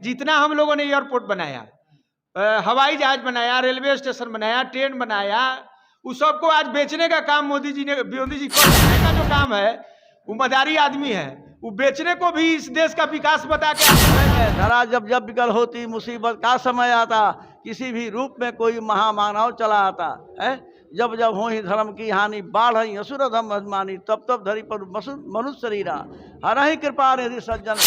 जितना हम लोगों ने एयरपोर्ट बनाया, हवाई जहाज बनाया, रेलवे स्टेशन बनाया, ट्रेन बनाया, उस सबको आज बेचने का काम मोदी जी कर रहे का जो काम है, वो मदारी आदमी है, वो बेचने को भी इस देश का विकास बता के धरा जब जब विकल होती मुसीबत का समय आता, किसी भी रूप में कोई महामानव चला आता है। जब जब हो ही धर्म की हानि, बाढ़ ही असुर धर्म अभिमानी, तब तब धरी पर मनुष्य शरीरा, हर ही कृपा निधि सज्जन।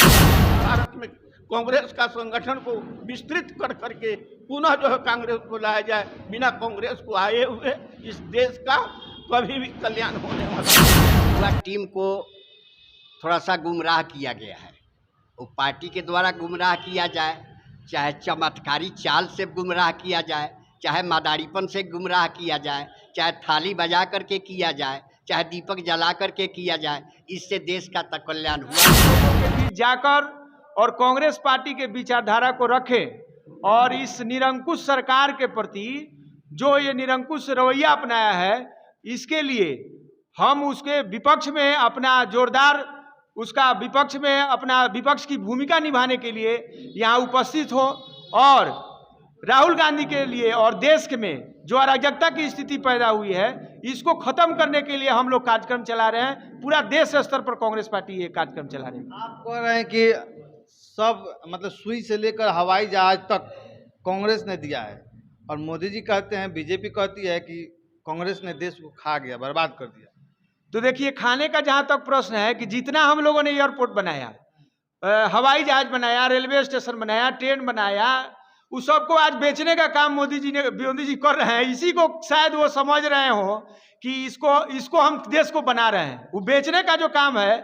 भारत में कांग्रेस का संगठन को विस्तृत कर करके पुनः जो है कांग्रेस को लाया जाए। बिना कांग्रेस को आए हुए इस देश का कभी भी कल्याण होने वाला। टीम को थोड़ा सा गुमराह किया गया है। वो पार्टी के द्वारा गुमराह किया जाए, चाहे चमत्कारी चाल से गुमराह किया जाए, चाहे मादारीपन से गुमराह किया जाए, चाहे थाली बजा करके किया जाए, चाहे दीपक जला करके किया जाए, इससे देश का तक कल्याण हुआ। जाकर और कांग्रेस पार्टी के विचारधारा को रखें और इस निरंकुश सरकार के प्रति जो ये निरंकुश रवैया अपनाया है, इसके लिए हम उसके विपक्ष में अपना जोरदार उसका विपक्ष में अपना विपक्ष की भूमिका निभाने के लिए यहाँ उपस्थित हो और राहुल गांधी के लिए और देश में जो अराजकता की स्थिति पैदा हुई है, इसको खत्म करने के लिए हम लोग कार्यक्रम चला रहे हैं। पूरा देश स्तर पर कांग्रेस पार्टी ये कार्यक्रम चला रही है। आप कह रहे हैं कि सब मतलब सुई से लेकर हवाई जहाज तक कांग्रेस ने दिया है, और मोदी जी कहते हैं, बीजेपी कहती है कि कांग्रेस ने देश को खा गया, बर्बाद कर दिया। तो देखिए, खाने का जहां तक प्रश्न है कि जितना हम लोगों ने एयरपोर्ट बनाया, हवाई जहाज बनाया, रेलवे स्टेशन बनाया, ट्रेन बनाया, उस सबको आज बेचने का काम मोदी जी कर रहे हैं। इसी को शायद वो समझ रहे हो कि इसको हम देश को बना रहे हैं। वो बेचने का जो काम है,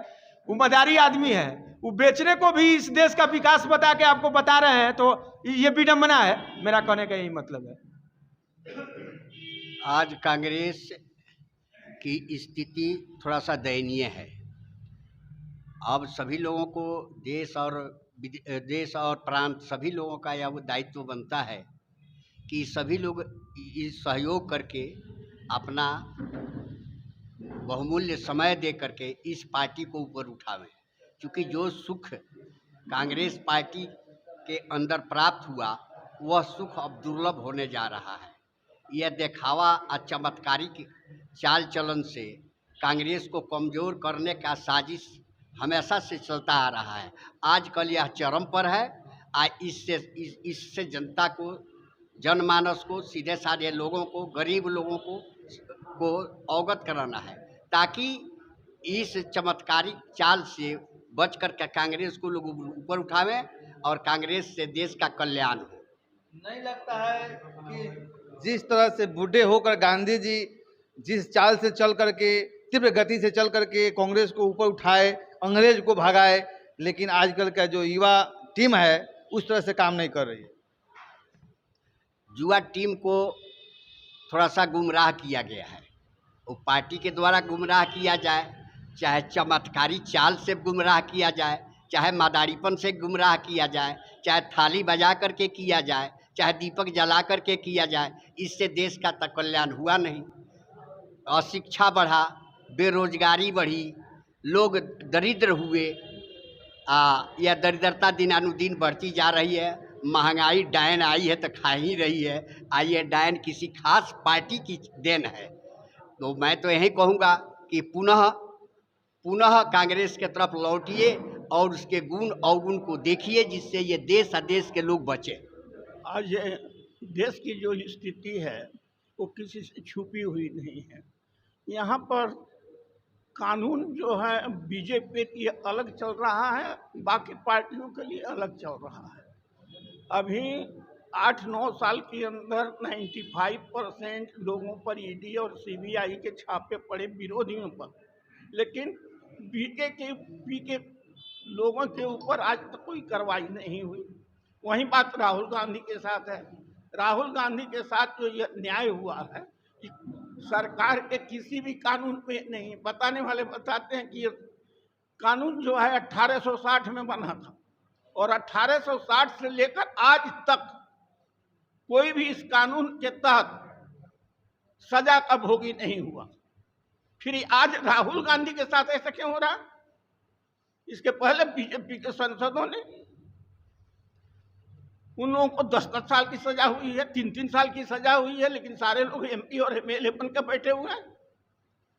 वो मदारी आदमी है, वो बेचने को भी इस देश का विकास बता के आपको बता रहे हैं। तो ये विडंबना है, मेरा कहने का यही मतलब है। आज कांग्रेस की स्थिति थोड़ा सा दयनीय है। अब सभी लोगों को देश और प्रांत सभी लोगों का यह दायित्व बनता है कि सभी लोग इस सहयोग करके अपना बहुमूल्य समय दे करके इस पार्टी को ऊपर उठावें। क्योंकि जो सुख कांग्रेस पार्टी के अंदर प्राप्त हुआ, वह सुख अब दुर्लभ होने जा रहा है। यह दिखावा और चमत्कारिक चाल चलन से कांग्रेस को कमज़ोर करने का साजिश हमेशा से चलता आ रहा है। आजकल यह चरम पर है। इससे जनता को, जनमानस को, सीधे साधे लोगों को, गरीब लोगों को अवगत कराना है, ताकि इस चमत्कारिक चाल से बच कर के कांग्रेस को लोग ऊपर उठावें और कांग्रेस से देश का कल्याण हो। नहीं लगता है कि जिस तरह से बूढ़े होकर गांधी जी जिस चाल से चल करके, तीव्र गति से चल करके कांग्रेस को ऊपर उठाए, अंग्रेज को भगाए, लेकिन आजकल का जो युवा टीम है उस तरह से काम नहीं कर रही है। युवा टीम को थोड़ा सा गुमराह किया गया है। वो पार्टी के द्वारा गुमराह किया जाए, चाहे चमत्कारी चाल से गुमराह किया जाए, चाहे मादारीपन से गुमराह किया जाए, चाहे थाली बजा करके किया जाए, चाहे दीपक जला करके किया जाए, इससे देश का तक कल्याण हुआ नहीं। अशिक्षा बढ़ा, बेरोजगारी बढ़ी, लोग दरिद्र हुए। यह दरिद्रता दिनानुदिन बढ़ती जा रही है। महंगाई डायन आई है तो खा ही रही है। ये डायन किसी खास पार्टी की देन है। तो मैं तो यही कहूँगा कि पुनः कांग्रेस के तरफ लौटिए और उसके गुण अवगुण को देखिए, जिससे ये देश और देश के लोग बचे। आज ये देश की जो स्थिति है वो किसी से छुपी हुई नहीं है। यहाँ पर कानून जो है बीजेपी के लिए अलग चल रहा है, बाकी पार्टियों के लिए अलग चल रहा है। अभी 8-9 साल के अंदर 95% लोगों पर ईडी और सीबीआई के छापे पड़े, विरोधियों पर, लेकिन बीजेपी के लोगों के ऊपर आज तक कोई कार्रवाई नहीं हुई। वही बात राहुल गांधी के साथ है। राहुल गांधी के साथ जो यह न्याय हुआ है कि सरकार के किसी भी कानून पे नहीं, बताने वाले बताते हैं कि ये कानून जो है 1860 में बना था और 1860 से लेकर आज तक कोई भी इस कानून के तहत सजा का भोगी नहीं हुआ। फिर आज राहुल गांधी के साथ ऐसा क्यों हो रहा? इसके पहले बीजेपी के सांसदों ने उन लोगों को 10-10 साल की सजा हुई है, 3-3 साल की सजा हुई है, लेकिन सारे लोग MP और MLA बनकर बैठे हुए हैं।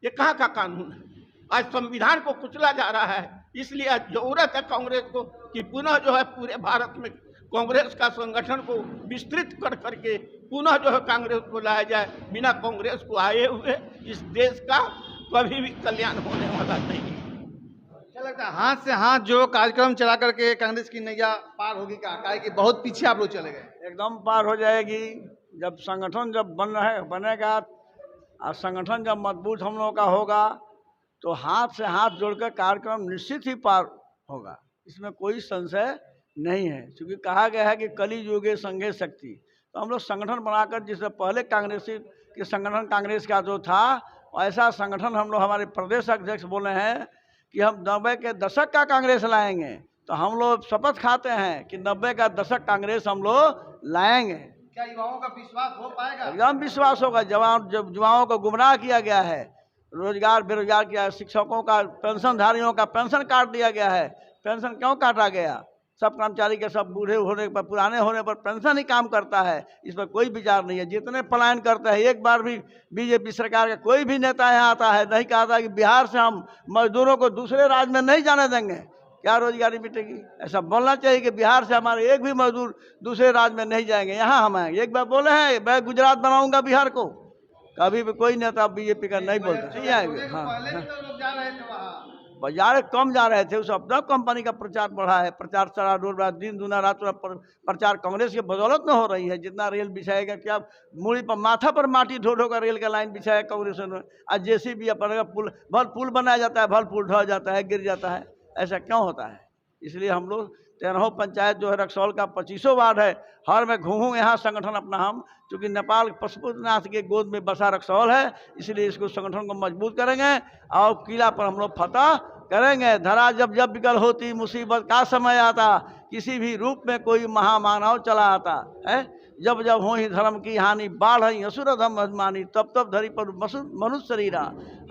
ये कहाँ का कानून है? आज संविधान को कुचला जा रहा है। इसलिए आज जरूरत है कांग्रेस को कि पुनः जो है पूरे भारत में कांग्रेस का संगठन को विस्तृत कर करके पुनः जो है कांग्रेस को लाया जाए। बिना कांग्रेस को आए हुए इस देश का कभी भी कल्याण होने वाला नहीं है। क्या लगता है हाथ से हाथ जो कार्यक्रम चला करके कांग्रेस की नैया पार होगी क्या? काहे कि बहुत पीछे आप लोग चले गए। एकदम पार हो जाएगी। जब संगठन जब बनेगा और संगठन जब मजबूत हम लोगों का होगा तो हाथ से हाथ जोड़कर कार्यक्रम निश्चित ही पार होगा, इसमें कोई संशय नहीं है। क्योंकि कहा गया है कि कली युगे संघे शक्ति। तो हम लोग संगठन बनाकर, जिससे पहले कांग्रेसी के संगठन कांग्रेस का जो था, ऐसा संगठन हम लोग, हमारे प्रदेश अध्यक्ष बोले हैं कि हम 90 के दशक का कांग्रेस लाएंगे। तो हम लोग शपथ खाते हैं कि 90 का दशक कांग्रेस हम लोग लाएंगे। क्या युवाओं का विश्वास हो पाएगा? एकदम विश्वास होगा। जब युवाओं को गुमराह किया गया है, रोजगार बेरोजगार किया है, शिक्षकों का, पेंशनधारियों का पेंशन काट दिया गया है। पेंशन क्यों काटा गया? सब कर्मचारी के सब बूढ़े होने पर, पुराने होने पर पेंशन ही काम करता है। इस पर कोई विचार नहीं है। जितने पलायन करते हैं, एक बार भी बीजेपी सरकार का कोई भी नेता यहाँ आता है नहीं कहता कि बिहार से हम मजदूरों को दूसरे राज्य में नहीं जाने देंगे। क्या रोजगारी मिटेगी? ऐसा बोलना चाहिए कि बिहार से हमारे एक भी मजदूर दूसरे राज्य में नहीं जाएंगे, यहाँ हम आएंगे। एक बार बोले हैं मैं गुजरात बनाऊंगा बिहार को, कभी भी कोई नेता बीजेपी का नहीं बोलता। नहीं आएंगे। हाँ, पहले भी तो लोग जा रहे थे वहाँ। बाजार कम जा रहे थे, उस अपना कंपनी का प्रचार बढ़ा है। प्रचार सारा रोज रात, दिन दुना रात प्रचार कांग्रेस की बदौलत में हो रही है। जितना रेल बिछाएगा, क्या मूड़ी पर माथा पर माटी ढो ढो कर रेल का लाइन बिछाया कांग्रेस ने। आज JCB अपना पुल बनाया जाता है, भल पुल ढह जाता है, गिर जाता है। ऐसा क्यों होता है? इसलिए हम लोग 13 पंचायत जो है, रक्सौल का 25 वार्ड है, हर में घूमूँ यहाँ संगठन अपना हम, चूँकि नेपाल पशुपतिनाथ के गोद में बसा रक्सौल है, इसलिए इसको संगठन को मजबूत करेंगे और किला पर हम लोग फतह करेंगे। धरा जब जब विकल होती, मुसीबत का समय आता, किसी भी रूप में कोई महामानव चला आता है। जब जब हो ही धर्म की हानि, बाढ़ ही असुर धम अभिमानी, तब तब धरी पर मनुष्य शरीरा,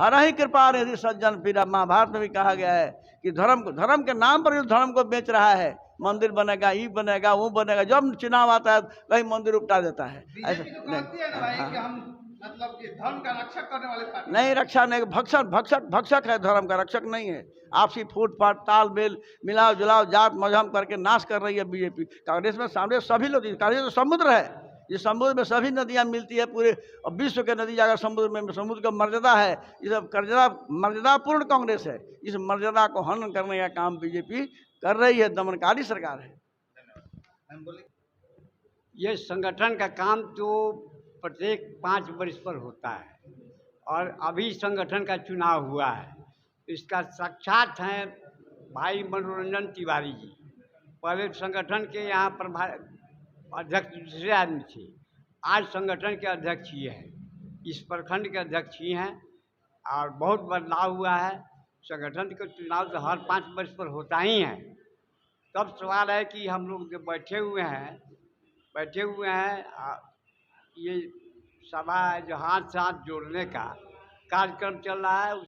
हर ही कृपा यदि सज्जन पीरा। महाभारत में भी कहा गया है कि धर्म के नाम पर धर्म को बेच रहा है। मंदिर बनेगा, ये बनेगा, वो बनेगा, जब चुनाव आता है कहीं मंदिर उपटा देता है। ऐसा बीजेपी तो कहती है ना भाई कि हम मतलब कि धर्म का रक्षक करने वाले पार्टी। नहीं, रक्षा नहीं, भक्षक है, धर्म का रक्षक नहीं है। आपसी फूट फाट, तालमेल, मिलाव जुलाव, जात मजहब करके नाश कर रही है बीजेपी। कांग्रेस में सामने सभी लोग, कांग्रेस तो समुद्र है, जिस समुद्र में सभी नदियां मिलती है, पूरे विश्व के नदी जाकर समुद्र में, समुद्र का मर्यादा है। ये सब मर्यादापूर्ण कांग्रेस है। इस मर्यादा को हनन करने का काम बीजेपी कर रही है, दमनकारी सरकार है। ये संगठन का काम तो प्रत्येक 5 वर्ष पर होता है और अभी संगठन का चुनाव हुआ है। इसका साक्षात हैं भाई मनोरंजन तिवारी जी। पहले संगठन के यहाँ पर अध्यक्ष दूसरे आदमी थे, आज संगठन के अध्यक्ष ये हैं, इस प्रखंड के अध्यक्ष ही हैं और बहुत बदलाव हुआ है। संगठन का चुनाव तो हर 5 वर्ष पर होता ही है। तब सवाल है कि हम लोग जो बैठे हुए हैं ये सभा जो हाथ से हाथ जोड़ने का कार्यक्रम चल रहा है।